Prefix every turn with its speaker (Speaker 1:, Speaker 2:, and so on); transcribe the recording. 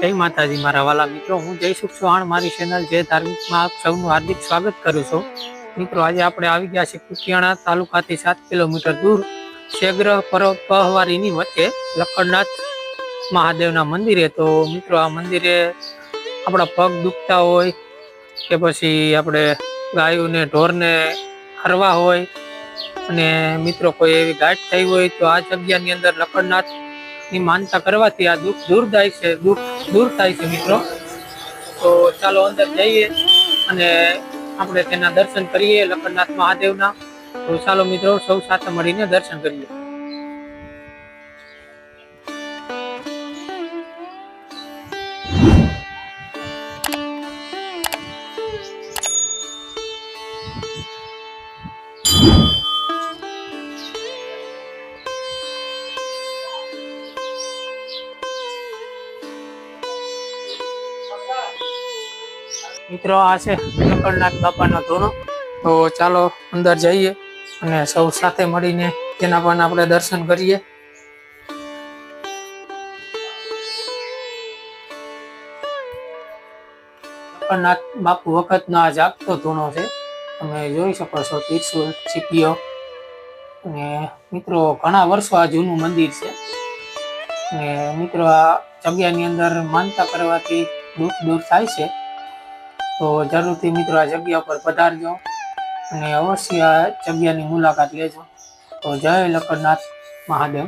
Speaker 1: જય માતાજી મારા વાલા મિત્રો, હું જયસુખ ચૌહાણ મારી ચેનલ જે ધાર્મિકમાં આપ સૌનું હાર્દિક સ્વાગત કરું છું. મિત્રો, આજે આપણે આવી ગયા છે કુતિયાણા તાલુકાથી 7 કિલોમીટર દૂર શેગ્ર પહવારીની વચ્ચે લખણનાથ મહાદેવના મંદિરે. તો મિત્રો, આ મંદિરે આપણા પગ દુખતા હોય કે પછી આપણે ગાયોને ઢોરને ખરવા હોય અને મિત્રો કોઈ એવી ગાંઠ થઈ હોય તો આ જગ્યાની અંદર લખણનાથ ની માનતા કરવાથી આ દુઃખ દૂર થાય છે મિત્રો. તો ચાલો અંદર જઈએ અને આપણે તેના દર્શન કરીએ લખણનાથ મહાદેવના. તો ચાલો મિત્રો, સૌ સાથે મળીને દર્શન કરીએ. મિત્રો, આ છે લખણનાથ બાપાનો ધૂણો. તો ચાલો અંદર જઈએ અને સૌ સાથે મળીને તેના પણ આપણે દર્શન કરીએ. લખણનાથ બાપુ વખતનો આ જાગતો ધૂણો છે, તમે જોઈ શકો છો. ત્રિશુલ, ચીપીઓ અને મિત્રો ઘણા વર્ષો આ જૂનું મંદિર છે. અને મિત્રો, આ જગ્યાની અંદર માનતા કરવાથી દુઃખ દૂર થાય છે. તો જરૂરથી મિત્રો આ જગ્યા પર પધારજો અને અવશ્ય આ જગ્યાની મુલાકાત લેજો. તો જય લખણનાથ મહાદેવ.